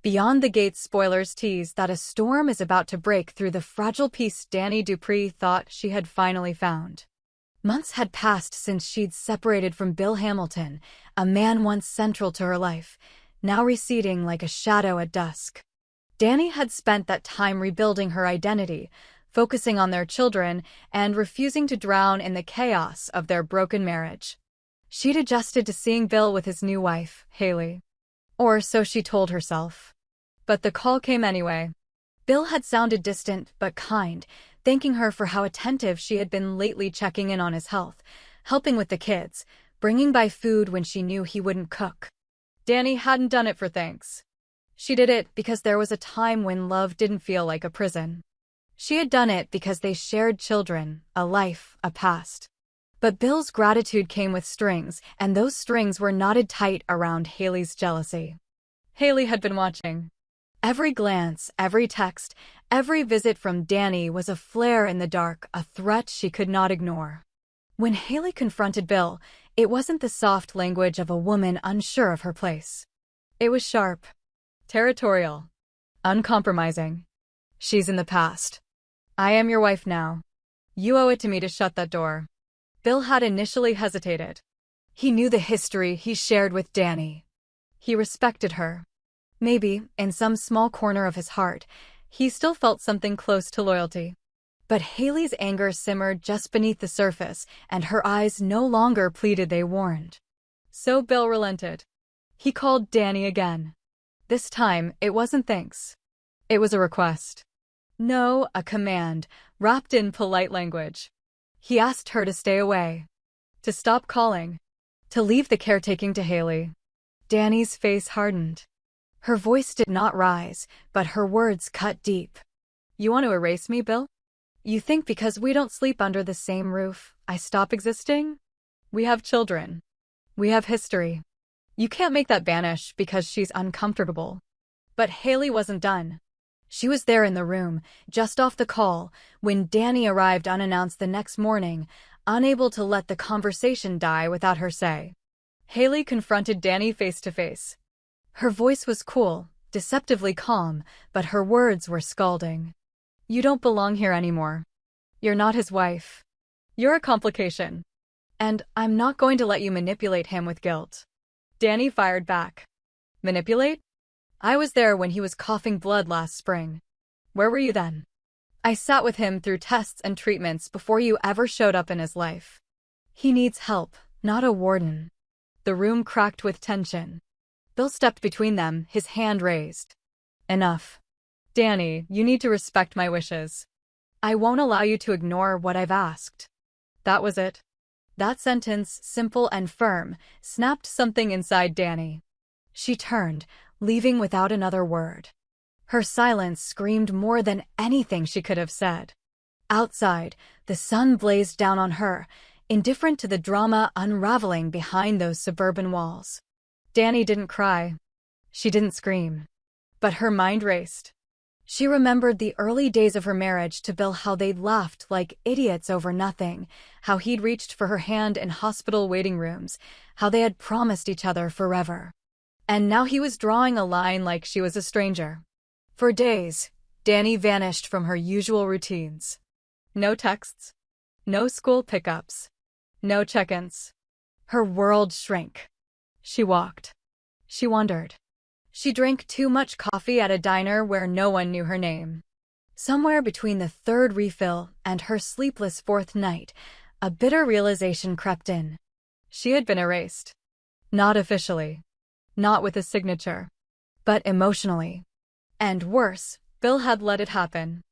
Beyond the gates, spoilers tease that a storm is about to break through the fragile peace Dani Dupree thought she had finally found. Months had passed since she'd separated from Bill Hamilton, a man once central to her life, now receding like a shadow at dusk. Dani had spent that time rebuilding her identity, focusing on their children, and refusing to drown in the chaos of their broken marriage. She'd adjusted to seeing Bill with his new wife, Haley. Or so she told herself. But the call came anyway. Bill had sounded distant but kind, thanking her for how attentive she had been lately, checking in on his health, helping with the kids, bringing by food when she knew he wouldn't cook. Dani hadn't done it for thanks. She did it because there was a time when love didn't feel like a prison. She had done it because they shared children, a life, a past. But Bill's gratitude came with strings, and those strings were knotted tight around Haley's jealousy. Haley had been watching. Every glance, every text, every visit from Dani was a flare in the dark, a threat she could not ignore. When Haley confronted Bill, it wasn't the soft language of a woman unsure of her place. It was sharp, territorial, uncompromising. "She's in the past. I am your wife now. You owe it to me to shut that door." Bill had initially hesitated. He knew the history he shared with Dani. He respected her. Maybe, in some small corner of his heart, he still felt something close to loyalty. But Haley's anger simmered just beneath the surface, and her eyes no longer pleaded, they warned. So Bill relented. He called Dani again. This time, it wasn't thanks. It was a request. No, a command, wrapped in polite language. He asked her to stay away, to stop calling, to leave the caretaking to Haley. Dani's face hardened. Her voice did not rise, but her words cut deep. "You want to erase me, Bill? You think because we don't sleep under the same roof, I stop existing? We have children. We have history. You can't make that vanish because she's uncomfortable." But Haley wasn't done. She was there in the room, just off the call, when Dani arrived unannounced the next morning, unable to let the conversation die without her say. Haley confronted Dani face to face. Her voice was cool, deceptively calm, but her words were scalding. "You don't belong here anymore. You're not his wife. You're a complication. And I'm not going to let you manipulate him with guilt." Dani fired back. "Manipulate? I was there when he was coughing blood last spring. Where were you then? I sat with him through tests and treatments before you ever showed up in his life. He needs help, not a warden." The room cracked with tension. Bill stepped between them, his hand raised. "Enough. Dani, you need to respect my wishes. I won't allow you to ignore what I've asked." That was it. That sentence, simple and firm, snapped something inside Dani. She turned, leaving without another word. Her silence screamed more than anything she could have said. Outside, the sun blazed down on her, indifferent to the drama unraveling behind those suburban walls. Dani didn't cry. She didn't scream. But her mind raced. She remembered the early days of her marriage to Bill, how they'd laughed like idiots over nothing, how he'd reached for her hand in hospital waiting rooms, how they had promised each other forever. And now he was drawing a line like she was a stranger. For days, Dani vanished from her usual routines. No texts. No school pickups. No check-ins. Her world shrank. She walked. She wandered. She drank too much coffee at a diner where no one knew her name. Somewhere between the third refill and her sleepless fourth night, a bitter realization crept in. She had been erased. Not officially. Not with a signature. But emotionally. And worse, Bill had let it happen.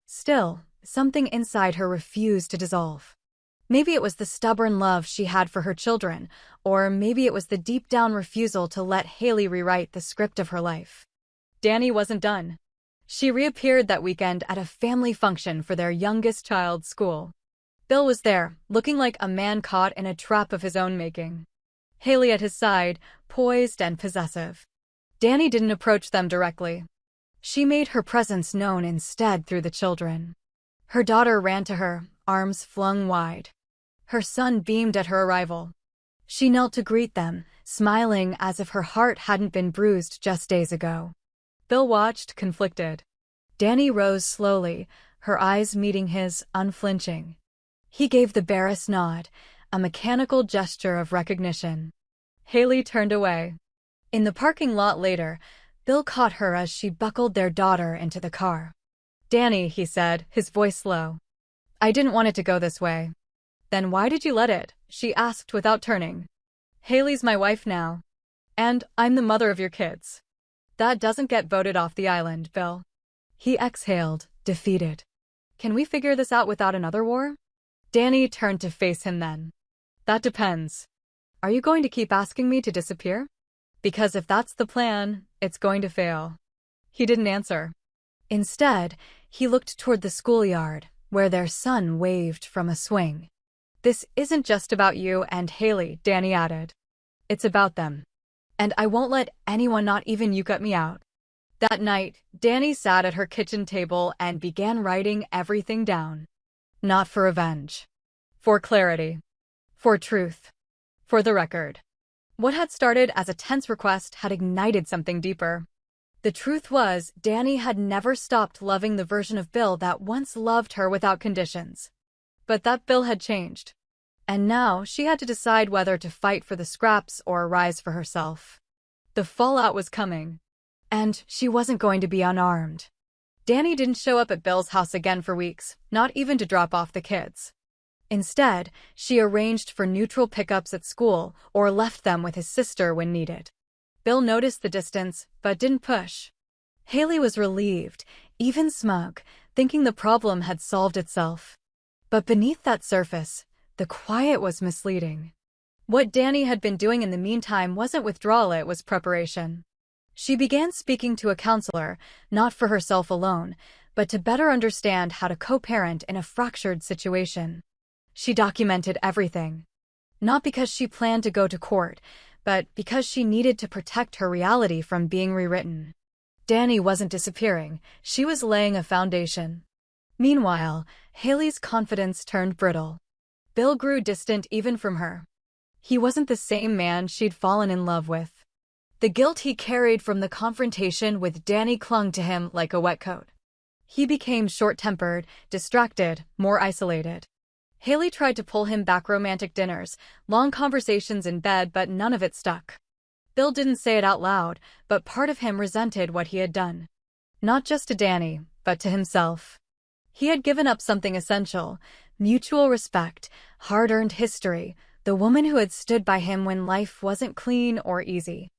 Still, something inside her refused to dissolve. Maybe it was the stubborn love she had for her children, or maybe it was the deep-down refusal to let Haley rewrite the script of her life. Dani wasn't done. She reappeared that weekend at a family function for their youngest child's school. Bill was there, looking like a man caught in a trap of his own making. Haley at his side, poised and possessive. Dani didn't approach them directly. She made her presence known instead through the children. Her daughter ran to her, arms flung wide. Her son beamed at her arrival. She knelt to greet them, smiling as if her heart hadn't been bruised just days ago. Bill watched, conflicted. Dani rose slowly, her eyes meeting his, unflinching. He gave the barest nod, a mechanical gesture of recognition. Haley turned away. In the parking lot later, Bill caught her as she buckled their daughter into the car. "Dani," he said, his voice low. "I didn't want it to go this way." "Then why did you let it?" she asked without turning. "Haley's my wife now. And I'm the mother of your kids. That doesn't get voted off the island, Bill." He exhaled, defeated. "Can we figure this out without another war?" Dani turned to face him then. "That depends. Are you going to keep asking me to disappear? Because if that's the plan, it's going to fail." He didn't answer. Instead, he looked toward the schoolyard, where their son waved from a swing. "This isn't just about you and Haley," Dani added. "It's about them. And I won't let anyone, not even you, cut me out." That night, Dani sat at her kitchen table and began writing everything down. Not for revenge. For clarity. For truth. For the record. What had started as a tense request had ignited something deeper. The truth was, Dani had never stopped loving the version of Bill that once loved her without conditions. But that Bill had changed. And now she had to decide whether to fight for the scraps or rise for herself. The fallout was coming. And she wasn't going to be unarmed. Dani didn't show up at Bill's house again for weeks, not even to drop off the kids. Instead, she arranged for neutral pickups at school or left them with his sister when needed. Bill noticed the distance, but didn't push. Haley was relieved, even smug, thinking the problem had solved itself. But beneath that surface, the quiet was misleading. What Dani had been doing in the meantime wasn't withdrawal, it was preparation. She began speaking to a counselor, not for herself alone, but to better understand how to co-parent in a fractured situation. She documented everything. Not because she planned to go to court, but because she needed to protect her reality from being rewritten. Dani wasn't disappearing, she was laying a foundation. Meanwhile, Haley's confidence turned brittle. Bill grew distant even from her. He wasn't the same man she'd fallen in love with. The guilt he carried from the confrontation with Dani clung to him like a wet coat. He became short-tempered, distracted, more isolated. Haley tried to pull him back, romantic dinners, long conversations in bed, but none of it stuck. Bill didn't say it out loud, but part of him resented what he had done. Not just to Dani, but to himself. He had given up something essential: mutual respect, hard-earned history, the woman who had stood by him when life wasn't clean or easy.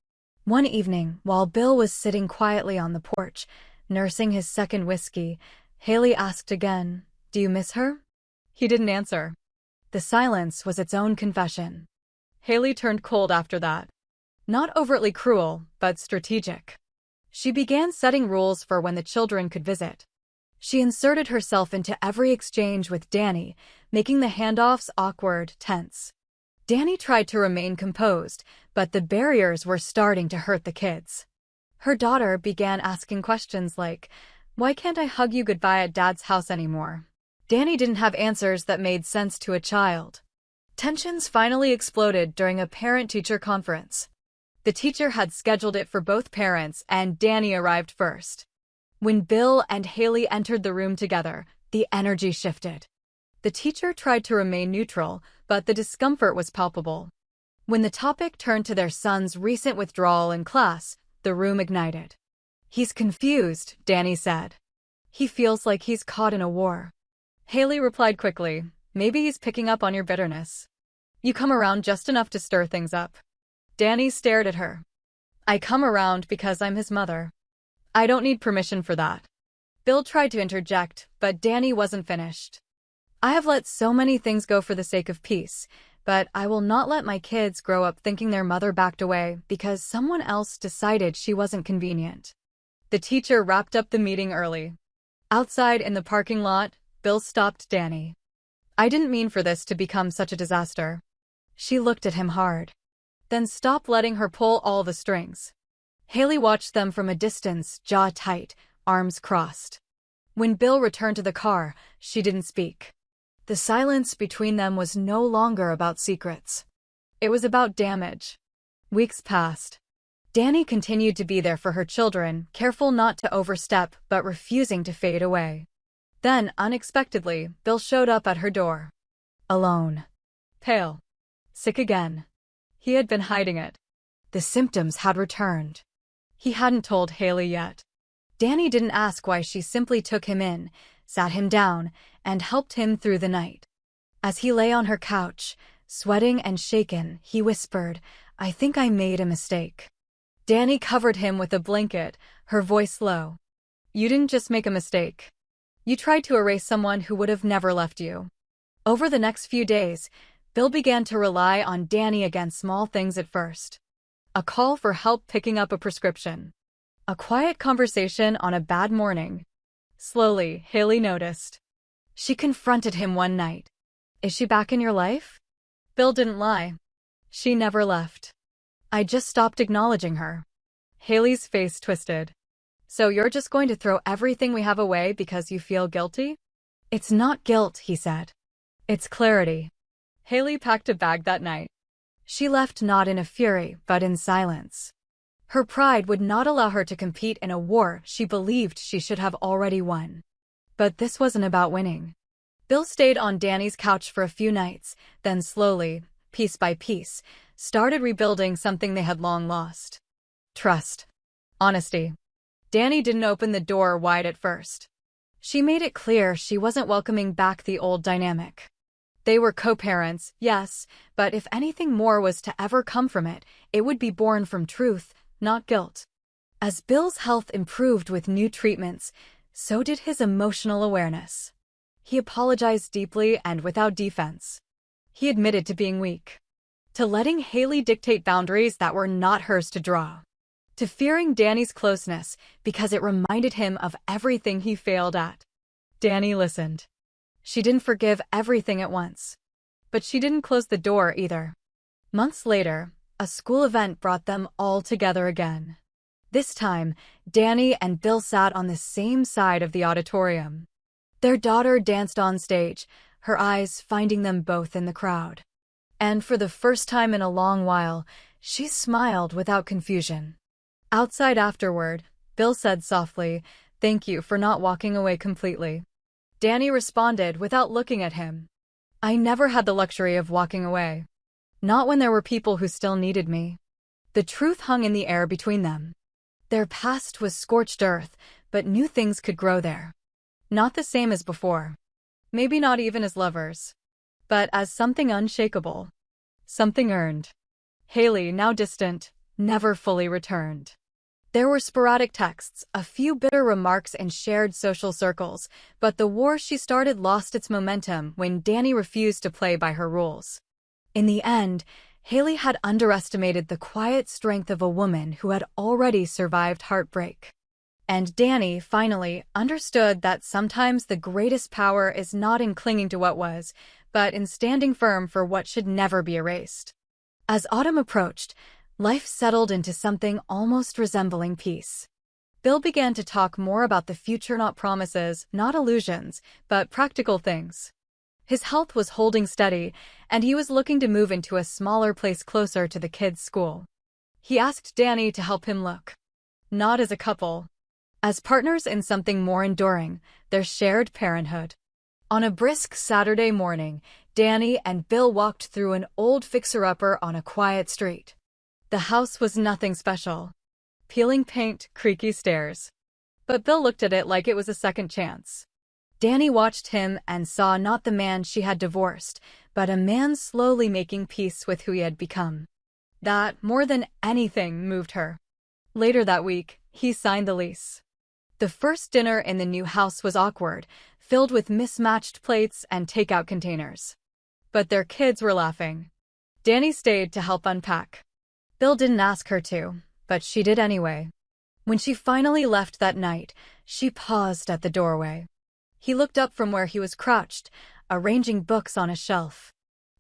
One evening, while Bill was sitting quietly on the porch, nursing his second whiskey, Haley asked again, "Do you miss her?" He didn't answer. The silence was its own confession. Haley turned cold after that. Not overtly cruel, but strategic. She began setting rules for when the children could visit. She inserted herself into every exchange with Dani, making the handoffs awkward, tense. Dani tried to remain composed, but the barriers were starting to hurt the kids. Her daughter began asking questions like, "Why can't I hug you goodbye at Dad's house anymore?" Dani didn't have answers that made sense to a child. Tensions finally exploded during a parent-teacher conference. The teacher had scheduled it for both parents, and Dani arrived first. When Bill and Haley entered the room together, the energy shifted. The teacher tried to remain neutral, but the discomfort was palpable. When the topic turned to their son's recent withdrawal in class, the room ignited. "He's confused," Dani said. "He feels like he's caught in a war." Haley replied quickly, "Maybe he's picking up on your bitterness. You come around just enough to stir things up." Dani stared at her. "I come around because I'm his mother. I don't need permission for that." Bill tried to interject, but Dani wasn't finished. "I have let so many things go for the sake of peace, but I will not let my kids grow up thinking their mother backed away because someone else decided she wasn't convenient." The teacher wrapped up the meeting early. Outside in the parking lot, Bill stopped Dani. "I didn't mean for this to become such a disaster." She looked at him hard. "Then stop letting her pull all the strings." Haley watched them from a distance, jaw tight, arms crossed. When Bill returned to the car, she didn't speak. The silence between them was no longer about secrets. It was about damage. Weeks passed. Dani continued to be there for her children, careful not to overstep but refusing to fade away. Then, unexpectedly, Bill showed up at her door. Alone. Pale. Sick again. He had been hiding it. The symptoms had returned. He hadn't told Haley yet. Dani didn't ask why. She simply took him in, sat him down, and helped him through the night. As he lay on her couch, sweating and shaken, he whispered, "I think I made a mistake." Dani covered him with a blanket, her voice low. "You didn't just make a mistake. You tried to erase someone who would have never left you." Over the next few days, Bill began to rely on Dani against small things at first. A call for help picking up a prescription. A quiet conversation on a bad morning. Slowly, Haley noticed. She confronted him one night. "Is she back in your life?" Bill didn't lie. "She never left. I just stopped acknowledging her." Haley's face twisted. "So you're just going to throw everything we have away because you feel guilty?" "It's not guilt," he said. "It's clarity." Haley packed a bag that night. She left not in a fury, but in silence. Her pride would not allow her to compete in a war she believed she should have already won. But this wasn't about winning. Bill stayed on Dani's couch for a few nights, then slowly, piece by piece, started rebuilding something they had long lost. Trust. Honesty. Dani didn't open the door wide at first. She made it clear she wasn't welcoming back the old dynamic. They were co-parents, yes, but if anything more was to ever come from it, it would be born from truth, not guilt. As Bill's health improved with new treatments, so did his emotional awareness. He apologized deeply and without defense. He admitted to being weak. To letting Haley dictate boundaries that were not hers to draw. To fearing Dani's closeness because it reminded him of everything he failed at. Dani listened. She didn't forgive everything at once. But she didn't close the door either. Months later, a school event brought them all together again. This time, Dani and Bill sat on the same side of the auditorium. Their daughter danced on stage, her eyes finding them both in the crowd. And for the first time in a long while, she smiled without confusion. Outside afterward, Bill said softly, "Thank you for not walking away completely." Dani responded without looking at him. "I never had the luxury of walking away. Not when there were people who still needed me." The truth hung in the air between them. Their past was scorched earth, but new things could grow there. Not the same as before. Maybe not even as lovers. But as something unshakable. Something earned. Haley, now distant, never fully returned. There were sporadic texts, a few bitter remarks in shared social circles, but the war she started lost its momentum when Dani refused to play by her rules. In the end, Haley had underestimated the quiet strength of a woman who had already survived heartbreak. And Dani, finally, understood that sometimes the greatest power is not in clinging to what was, but in standing firm for what should never be erased. As autumn approached, life settled into something almost resembling peace. Bill began to talk more about the future, not promises, not illusions, but practical things. His health was holding steady, and he was looking to move into a smaller place closer to the kids' school. He asked Dani to help him look. Not as a couple. As partners in something more enduring, their shared parenthood. On a brisk Saturday morning, Dani and Bill walked through an old fixer-upper on a quiet street. The house was nothing special. Peeling paint, creaky stairs. But Bill looked at it like it was a second chance. Dani watched him and saw not the man she had divorced, but a man slowly making peace with who he had become. That, more than anything, moved her. Later that week, he signed the lease. The first dinner in the new house was awkward, filled with mismatched plates and takeout containers. But their kids were laughing. Dani stayed to help unpack. Bill didn't ask her to, but she did anyway. When she finally left that night, she paused at the doorway. He looked up from where he was crouched, arranging books on a shelf.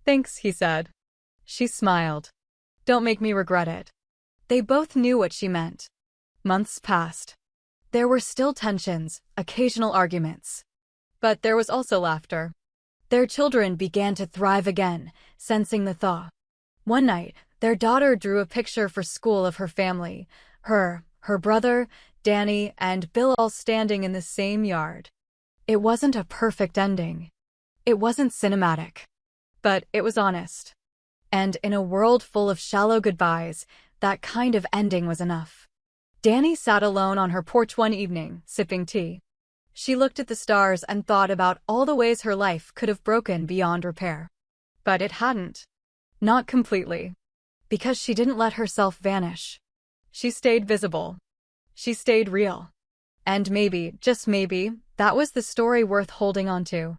"Thanks," he said. She smiled. "Don't make me regret it." They both knew what she meant. Months passed. There were still tensions, occasional arguments. But there was also laughter. Their children began to thrive again, sensing the thaw. One night, Their daughter drew a picture for school of her family, her brother, Dani, and Bill all standing in the same yard. It wasn't a perfect ending. It wasn't cinematic. But it was honest. And in a world full of shallow goodbyes, that kind of ending was enough. Dani sat alone on her porch one evening, sipping tea. She looked at the stars and thought about all the ways her life could have broken beyond repair. But it hadn't. Not completely. Because she didn't let herself vanish. She stayed visible. She stayed real. And maybe, just maybe, that was the story worth holding on to.